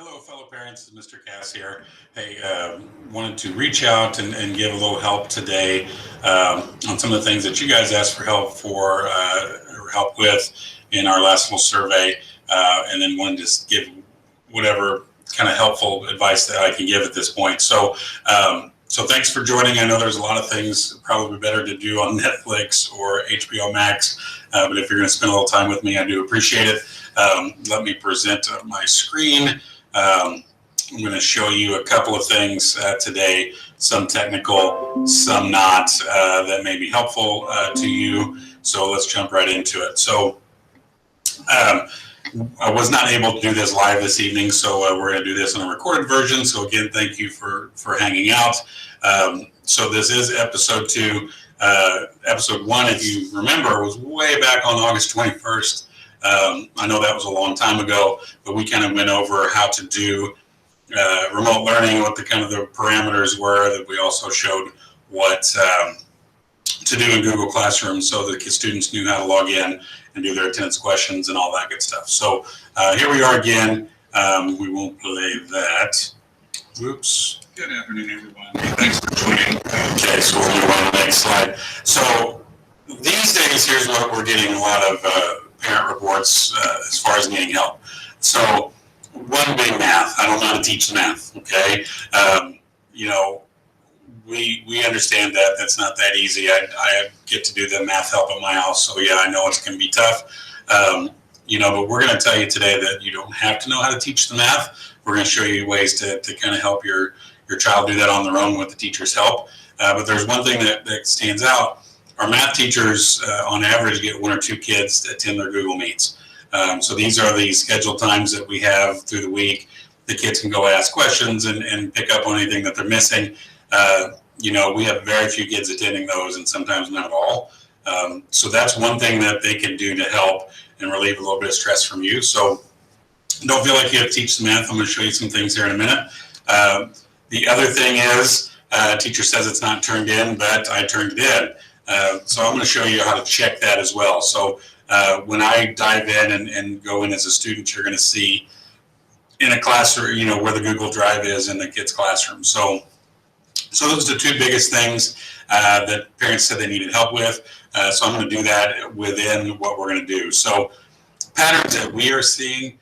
Hello, fellow parents. It's Mr. Cass here. Hey, wanted to reach out and give a little help today on some of the things that you guys asked for help or help with in our last little survey, and then wanted to just give whatever kind of helpful advice that I can give at this point. So thanks for joining. I know there's a lot of things probably better to do on Netflix or HBO Max, but if you're going to spend a little time with me, I do appreciate it. Let me present my screen. I'm going to show you a couple of things today, some technical, some not, that may be helpful to you. So let's jump right into it. So I was not able to do this live this evening, so we're going to do this in a recorded version. So again, thank you for hanging out. So this is episode 2. Episode 1, if you remember, was way back on August 21st. I know that was a long time ago, but we kind of went over how to do remote learning, what the kind of the parameters were. That we also showed what to do in Google Classroom, so the students knew how to log in and do their attendance questions and all that good stuff. So here we are again. We won't play that. Oops. Good afternoon, everyone. Thanks for joining. Okay, so we'll move on to the next slide. So these days, here's what we're getting a lot of parent reports as far as needing help. So one being math. I don't know how to teach math, okay? We understand that. That's not that easy. I get to do the math help at my house, so yeah, I know it's going to be tough. But we're going to tell you today that you don't have to know how to teach the math. We're going to show you ways to kind of help your child do that on their own with the teacher's help. But there's one thing that stands out. Our math teachers, on average, get 1 or 2 kids to attend their Google Meets. So these are the scheduled times that we have through the week. The kids can go ask questions and pick up on anything that they're missing. We have very few kids attending those, and sometimes not at all. So that's one thing that they can do to help and relieve a little bit of stress from you. So don't feel like you have to teach the math. I'm going to show you some things here in a minute. The other thing is, teacher says it's not turned in, but I turned it in. So I'm going to show you how to check that as well. So when I dive in and go in as a student, you're going to see in a classroom, where the Google Drive is in the kids' classroom. So those are the 2 biggest things that parents said they needed help with. So I'm going to do that within what we're going to do. So patterns that we are seeing,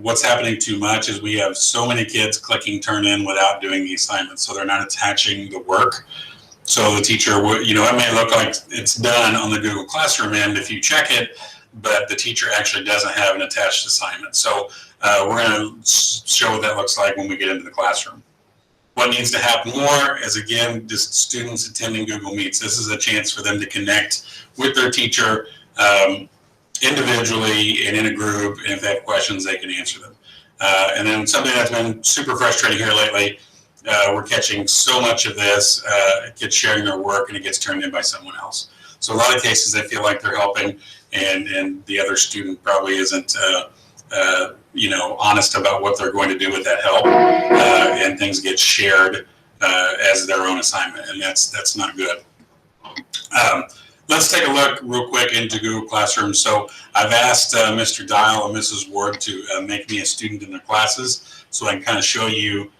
what's happening too much is we have so many kids clicking turn in without doing the assignment. So they're not attaching the work. So the teacher, it may look like it's done on the Google Classroom end if you check it, but the teacher actually doesn't have an attached assignment. So we're going to show what that looks like when we get into the classroom. What needs to happen more is, again, just students attending Google Meets. This is a chance for them to connect with their teacher individually and in a group, and if they have questions, they can answer them. And then something that's been super frustrating here lately, we're catching so much of this, kids sharing their work, and it gets turned in by someone else. So a lot of cases, they feel like they're helping, and the other student probably isn't honest about what they're going to do with that help, and things get shared as their own assignment, and that's not good. Let's take a look real quick into Google Classroom. So I've asked Mr. Dial and Mrs. Ward to make me a student in their classes, so I can kind of show you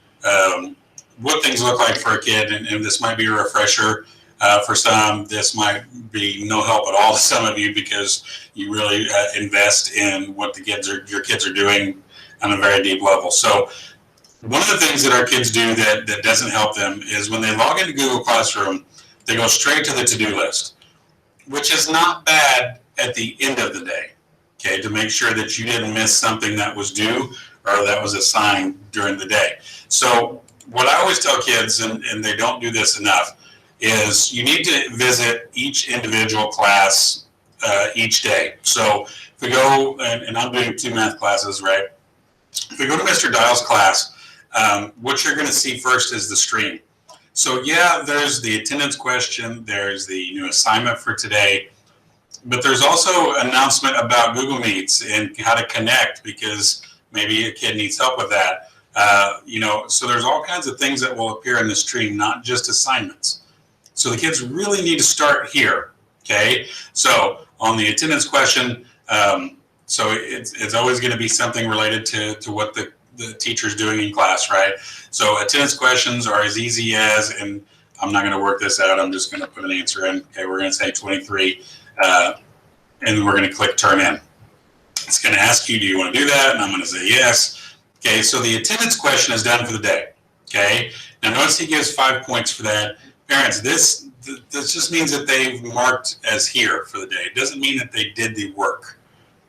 what things look like for a kid, and this might be a refresher. For some, this might be no help at all to some of you because you really invest in what your kids are doing on a very deep level. So one of the things that our kids do that doesn't help them is when they log into Google Classroom, they go straight to the to-do list, which is not bad at the end of the day, okay, to make sure that you didn't miss something that was due or that was assigned during the day. So what I always tell kids, and they don't do this enough, is you need to visit each individual class each day. So if we go, and I'm doing 2 math classes, right? If we go to Mr. Dial's class, what you're going to see first is the stream. So yeah, there's the attendance question, there's the new assignment for today, but there's also an announcement about Google Meets and how to connect because maybe a kid needs help with that. So there's all kinds of things that will appear in the stream, not just assignments. So the kids really need to start here, okay? So on the attendance question, so it's always going to be something related to what the the teacher's doing in class, right? So attendance questions are as easy as, and I'm not going to work this out. I'm just going to put an answer in. Okay, we're going to say 23, and we're going to click turn in. It's going to ask you, do you want to do that? And I'm going to say yes. Okay, so the attendance question is done for the day. Okay, now notice he gives 5 points for that. Parents, this just means that they've marked as here for the day. It doesn't mean that they did the work.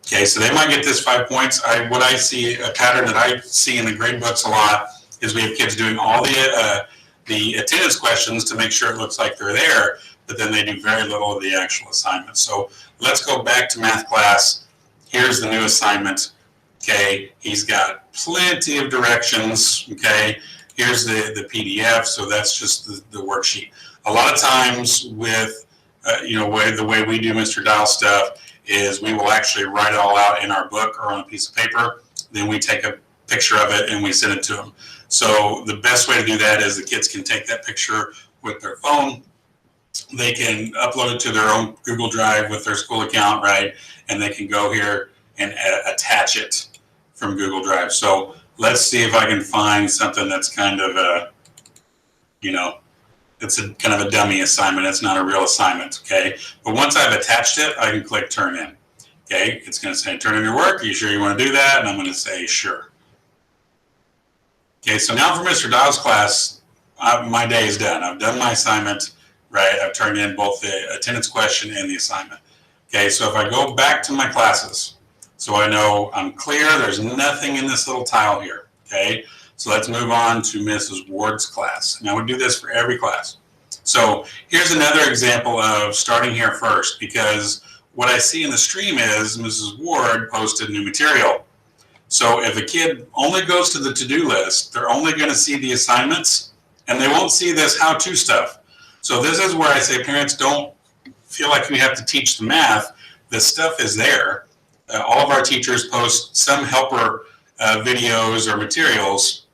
Okay, so they might get this 5 points. What I see, a pattern that I see in the grade books a lot is we have kids doing all the attendance questions to make sure it looks like they're there, but then they do very little of the actual assignment. So let's go back to math class. Here's the new assignment. Okay, he's got plenty of directions. Okay, here's the PDF. So that's just the worksheet. A lot of times with the way we do Mr. Dial stuff is we will actually write it all out in our book or on a piece of paper. Then we take a picture of it and we send it to them. So the best way to do that is the kids can take that picture with their phone. They can upload it to their own Google Drive with their school account, right? And they can go here and attach it from Google Drive. So let's see if I can find something that's kind of it's a kind of a dummy assignment. It's not a real assignment, okay? But once I've attached it, I can click turn in. Okay, it's going to say turn in your work. Are you sure you want to do that? And I'm going to say sure. Okay, so now for Mr. Dial's class, my day is done. I've done my assignment, right? I've turned in both the attendance question and the assignment. Okay, so if I go back to my classes, so I know I'm clear, there's nothing in this little tile here, okay? So let's move on to Mrs. Ward's class. Now we do this for every class. So here's another example of starting here first, because what I see in the stream is Mrs. Ward posted new material. So if a kid only goes to the to-do list, they're only going to see the assignments and they won't see this how-to stuff. So this is where I say parents don't feel like we have to teach the math. The stuff is there. All of our teachers post some helper videos or materials.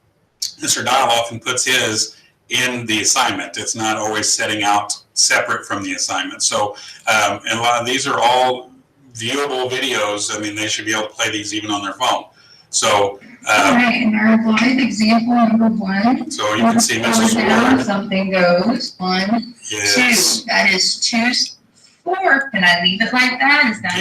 Mr. Dial often puts his in the assignment. It's not always setting out separate from the assignment. So and a lot of these are all viewable videos. I mean, they should be able to play these even on their phone. So all right, and our live example number 1. So you can see Mrs. Ward. Something goes 1, Yes. 2. That is choose 4. Can I leave it like that? Is that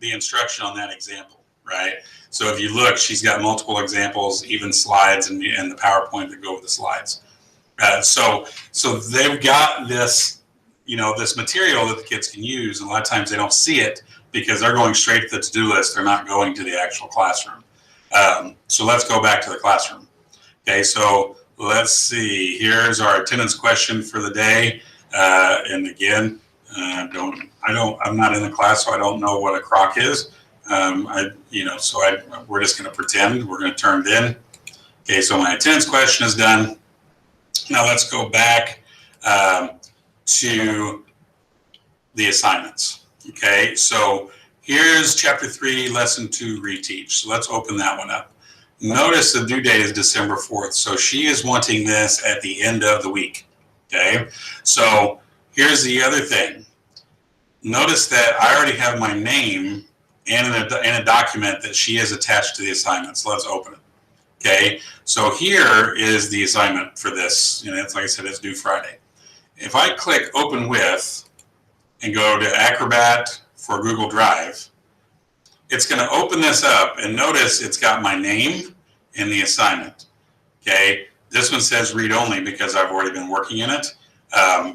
the instruction on that example, right? So if you look, she's got multiple examples, even slides and the PowerPoint that go with the slides. So they've got this, this material that the kids can use, and a lot of times they don't see it because they're going straight to the to-do list. They're not going to the actual classroom. So let's go back to the classroom. Okay, so let's see. Here's our attendance question for the day. And again, I'm not in the class, so I don't know what a crock is. We're just going to pretend we're going to turn it in. Okay, so my attendance question is done. Now let's go back to the assignments. Okay, so here's chapter 3, lesson 2, Reteach. So let's open that one up. Notice the due date is December 4th. So she is wanting this at the end of the week. Okay, so here's the other thing. Notice that I already have my name and in a document that she has attached to the assignment. So let's open it. Okay, so here is the assignment for this. It's like I said, it's due Friday. If I click open with and go to Acrobat for Google Drive, it's going to open this up, and notice it's got my name in the assignment. Okay, this one says read only because I've already been working in it.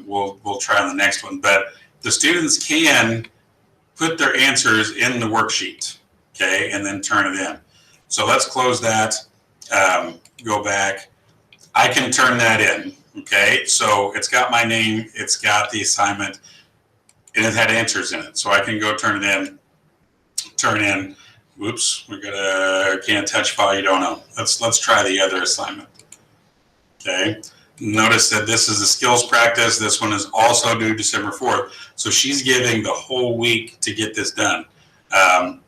We'll try on the next one, but the students can put their answers in the worksheet, okay, and then turn it in. So let's close that, go back. I can turn that in, okay? So it's got my name, it's got the assignment, and it had answers in it. So I can go turn it in, turn in. Whoops, can't touch file you don't know. Let's try the other assignment, okay? Notice that this is a skills practice. This one is also due December 4th. So she's giving the whole week to get this done.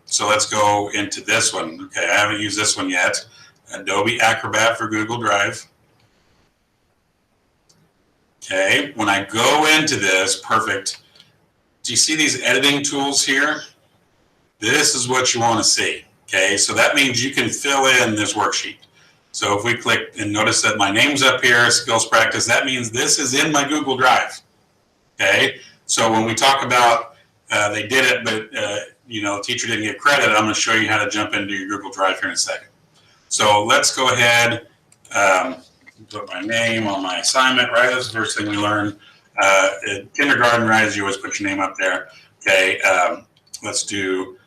So let's go into this one. Okay, I haven't used this one yet. Adobe Acrobat for Google Drive. Okay, when I go into this, perfect. Do you see these editing tools here? This is what you want to see. Okay, so that means you can fill in this worksheet. So if we click and notice that my name's up here, skills practice, that means this is in my Google Drive. Okay, so when we talk about they did it, but the teacher didn't get credit, I'm going to show you how to jump into your Google Drive here in a second. So let's go ahead, put my name on my assignment, right? That's the first thing we learn. In kindergarten, right, is you always put your name up there. Okay, let's do,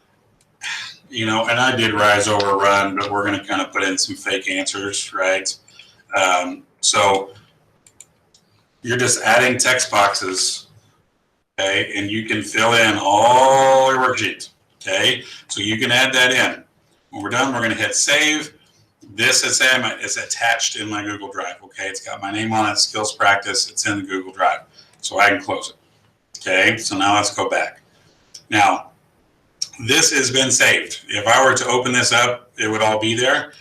and I did rise over run, but we're going to kind of put in some fake answers, right? So you're just adding text boxes, okay, and you can fill in all your worksheets, okay? So you can add that in. When we're done, we're going to hit save. This is attached in my Google Drive, okay? It's got my name on it, skills practice. It's in the Google Drive, so I can close it, okay? So now let's go back. Now, this has been saved. If I were to open this up, it would all be there.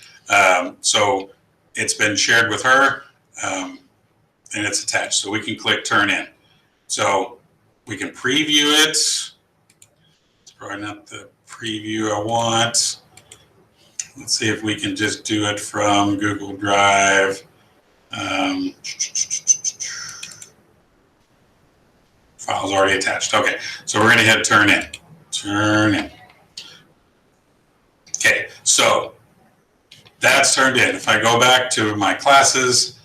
So it's been shared with her, and it's attached. So we can click turn in. So we can preview it. It's probably not the preview I want. Let's see if we can just do it from Google Drive. File's already attached. Okay, so we're going to hit turn in. Turn in. Okay, so that's turned in. If I go back to my classes,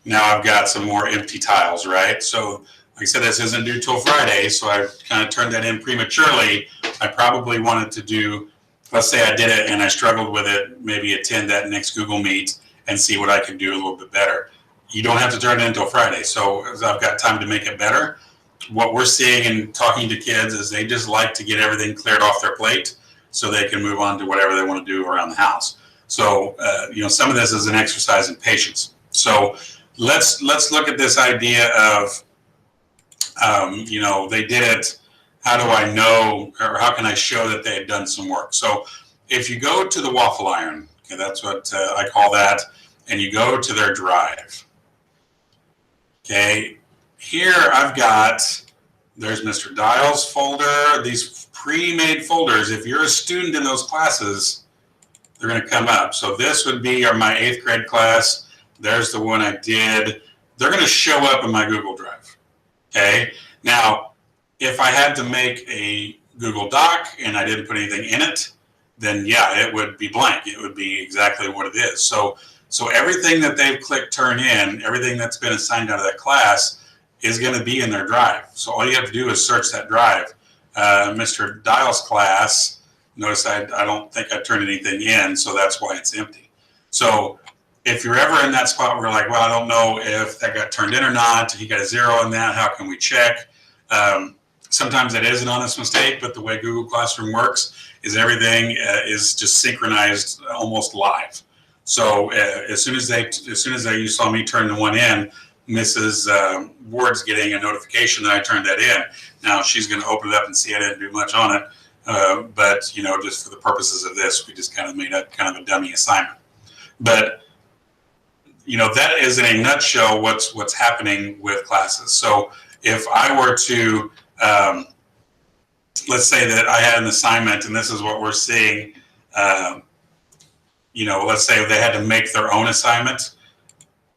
now I've got some more empty tiles, right? So like I said, this isn't due till Friday, so I kind of turned that in prematurely. I probably wanted to do, let's say I did it and I struggled with it, maybe attend that next Google Meet and see what I could do a little bit better. You don't have to turn it in until Friday, so I've got time to make it better. What we're seeing and talking to kids is they just like to get everything cleared off their plate so they can move on to whatever they want to do around the house. So, some of this is an exercise in patience. So let's look at this idea of, they did it. How do I know, or how can I show that they had done some work? So if you go to the waffle iron, okay, that's what I call that, and you go to their drive, okay, here I've got, there's Mr. Dial's folder, these pre-made folders. If you're a student in those classes, they're going to come up. So this would be my 8th grade class. There's the one I did. They're going to show up in my Google Drive. Okay. Now, if I had to make a Google Doc and I didn't put anything in it, then yeah, it would be blank. It would be exactly what it is. So everything that they've clicked turn in, everything that's been assigned out of that class is going to be in their drive. So all you have to do is search that drive. Mr. Dial's class, notice I don't think I turned anything in, so that's why it's empty. So if you're ever in that spot where you're like, well, I don't know if that got turned in or not, he got a 0 in that, how can we check? Sometimes it is an honest mistake, but the way Google Classroom works is everything is just synchronized almost live. So as soon as you saw me turn the one in, Mrs. Ward's getting a notification that I turned that in. Now she's going to open it up and see I didn't do much on it, but just for the purposes of this, we just kind of made a kind of a dummy assignment. But that is in a nutshell what's happening with classes. So if I were to let's say that I had an assignment, and this is what we're seeing. Let's say they had to make their own assignment.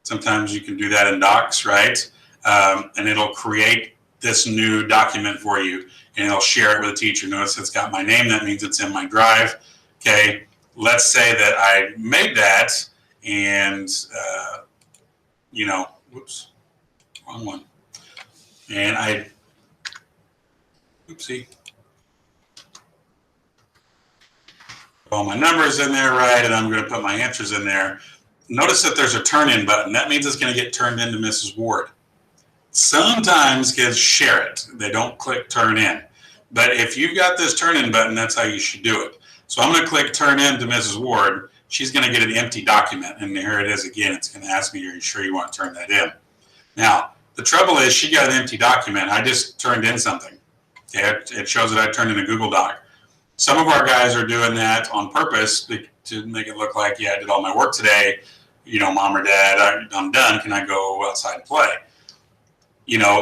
Sometimes you can do that in Docs, right? And it'll create this new document for you, and it'll share it with the teacher. Notice it's got my name. That means it's in my drive. Okay. Let's say that I made that, and whoops, wrong one. And oopsie. All my numbers in there, right? And I'm going to put my answers in there. Notice that there's a turn in button. That means it's going to get turned into Mrs. Ward. Sometimes kids share it. They don't click turn in. But if you've got this turn in button, that's how you should do it. So I'm going to click turn in to Mrs. Ward. She's going to get an empty document. And here it is again. It's going to ask me, are you sure you want to turn that in? Now, the trouble is she got an empty document. I just turned in something. Okay, it shows that I turned in a Google Doc. Some of our guys are doing that on purpose to make it look like, yeah, I did all my work today. Mom or dad, I'm done. Can I go outside and play?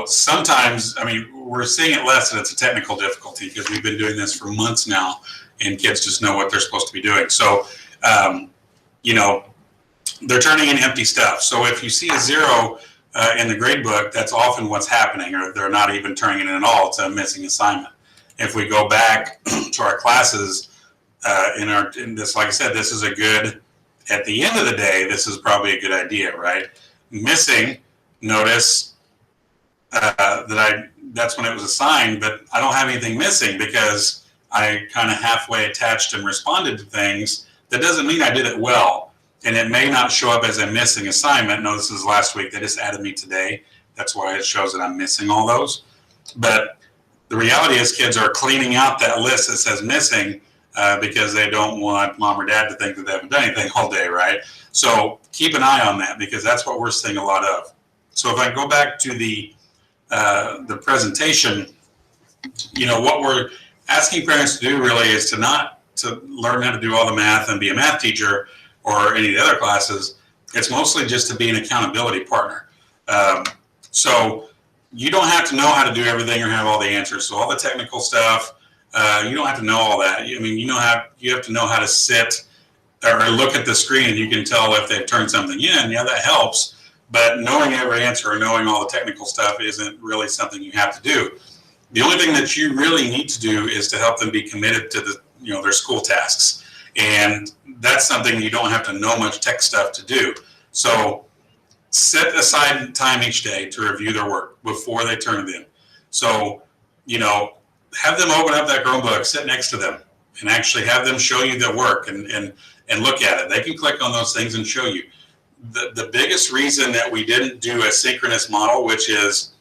Sometimes, we're seeing it less that it's a technical difficulty because we've been doing this for months now. and kids just know what they're supposed to be doing. So, you know, they're turning in empty stuff. So if you see a 0 in the grade book, that's often what's happening, or they're not even turning it in at all. It's a missing assignment. If we go back to our classes, in this, like I said, this is a good, at the end of the day, this is probably a good idea, right? Missing, notice that's when it was assigned, but I don't have anything missing because I kind of halfway attached and responded to things. That doesn't mean I did it well. And it may not show up as a missing assignment. No, this is last week. They just added me today. That's why it shows that I'm missing all those. But the reality is kids are cleaning out that list that says missing because they don't want mom or dad to think that they haven't done anything all day, right? So keep an eye on that because that's what we're seeing a lot of. So if I go back to the presentation, you know, what we're asking parents to do really is to learn how to do all the math and be a math teacher or any of the other classes. It's mostly just to be an accountability partner. So you don't have to know how to do everything or have all the answers. So all the technical stuff, you don't have to know all that. I mean, you have to know how to sit or look at the screen and you can tell if they've turned something in. Yeah, that helps. But knowing every answer or knowing all the technical stuff isn't really something you have to do. The only thing that you really need to do is to help them be committed to their school tasks. And that's something you don't have to know much tech stuff to do. So set aside time each day to review their work before they turn it in. So, you know, have them open up that Chromebook, sit next to them, and actually have them show you their work and look at it. They can click on those things and show you. The biggest reason that we didn't do a synchronous model, which is,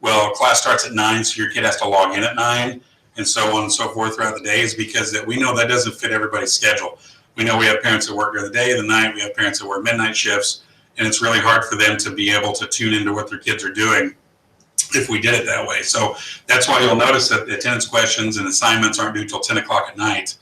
well, class starts at 9, so your kid has to log in at 9, and so on and so forth throughout the day, is because that we know that doesn't fit everybody's schedule. We know we have parents that work during the day, the night, we have parents that work midnight shifts, and it's really hard for them to be able to tune into what their kids are doing if we did it that way. So that's why you'll notice that the attendance questions and assignments aren't due till 10 o'clock at night.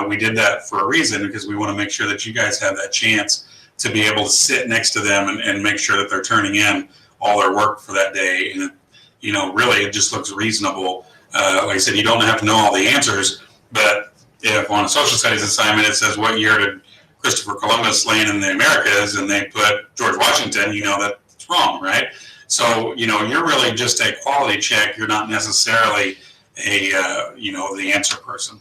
We did that for a reason, because we want to make sure that you guys have that chance to be able to sit next to them and make sure that they're turning in all their work for that day. And, you know, really it just looks reasonable. Like I said, you don't have to know all the answers, but if on a social studies assignment it says what year did Christopher Columbus land in the Americas and they put George Washington, you know that's wrong, right? So, you know, you're really just a quality check. You're not necessarily the answer person.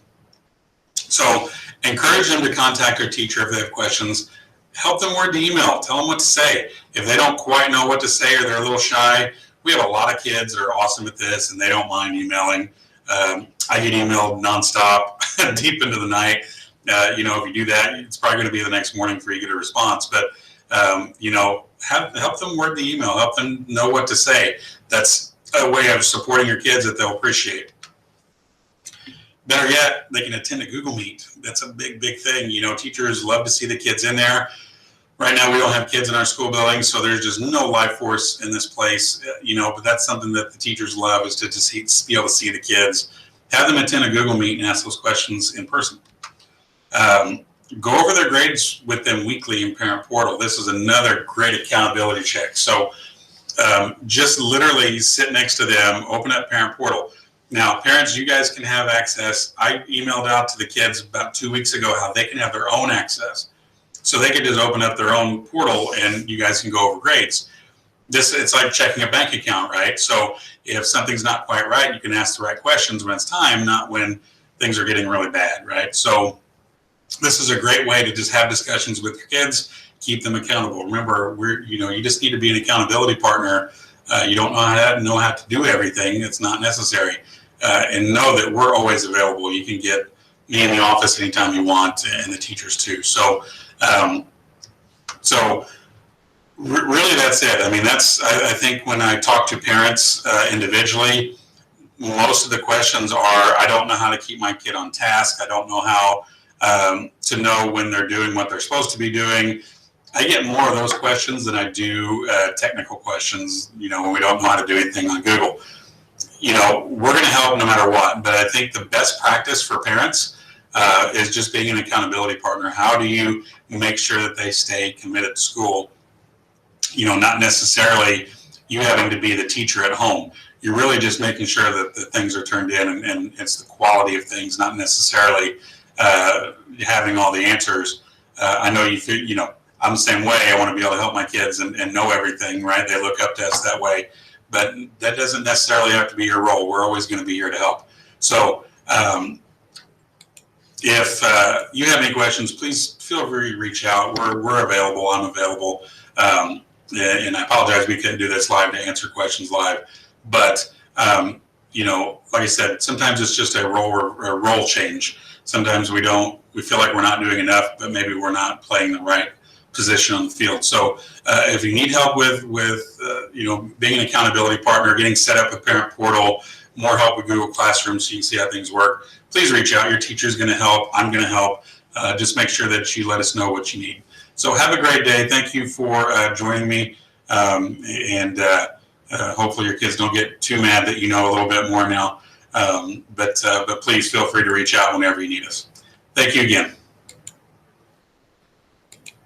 So encourage them to contact their teacher if they have questions. Help them word the email. Tell them what to say. If they don't quite know what to say or they're a little shy, we have a lot of kids that are awesome at this and they don't mind emailing. I get emailed nonstop, deep into the night. If you do that, it's probably going to be the next morning before you get a response. But, help them word the email. Help them know what to say. That's a way of supporting your kids that they'll appreciate. Better yet, they can attend a Google Meet. That's a big, big thing. You know, teachers love to see the kids in there. Right now, we don't have kids in our school building, so there's just no life force in this place, but that's something that the teachers love, is to just be able to see the kids. Have them attend a Google Meet and ask those questions in person. Go over their grades with them weekly in Parent Portal. This is another great accountability check. So just literally sit next to them, open up Parent Portal. Now, parents, you guys can have access. I emailed out to the kids about 2 weeks ago how they can have their own access. So they could just open up their own portal and you guys can go over grades. It's like checking a bank account, right? So if something's not quite right, you can ask the right questions when it's time, not when things are getting really bad, right? So this is a great way to just have discussions with your kids, keep them accountable. Remember, you just need to be an accountability partner. You don't know how to do everything. It's not necessary. And know that we're always available. You can get me in the office anytime you want, and the teachers too. So really that's it. I mean, I think when I talk to parents individually, most of the questions are, I don't know how to keep my kid on task. I don't know how to know when they're doing what they're supposed to be doing. I get more of those questions than I do technical questions, when we don't know how to do anything on Google. We're going to help no matter what, but I think the best practice for parents is just being an accountability partner. How do you make sure that they stay committed to school? Not necessarily you having to be the teacher at home. you're really just making sure that the things are turned in, and it's the quality of things, not necessarily having all the answers. I know you feel, I'm the same way. I want to be able to help my kids and know everything, right? They look up to us that way, but that doesn't necessarily have to be your role. We're always going to be here to help. So if you have any questions, please feel free to reach out. We're available. I'm available. And I apologize we couldn't do this live to answer questions live. But, like I said, sometimes it's just a role change. Sometimes we feel like we're not doing enough, but maybe we're not playing the right position on the field. So if you need help with being an accountability partner, getting set up with Parent Portal, more help with Google Classroom so you can see how things work, please reach out. Your teacher's going to help. I'm going to help. Just make sure that you let us know what you need. So have a great day. Thank you for joining me. And hopefully your kids don't get too mad that you know a little bit more now. But please feel free to reach out whenever you need us. Thank you again.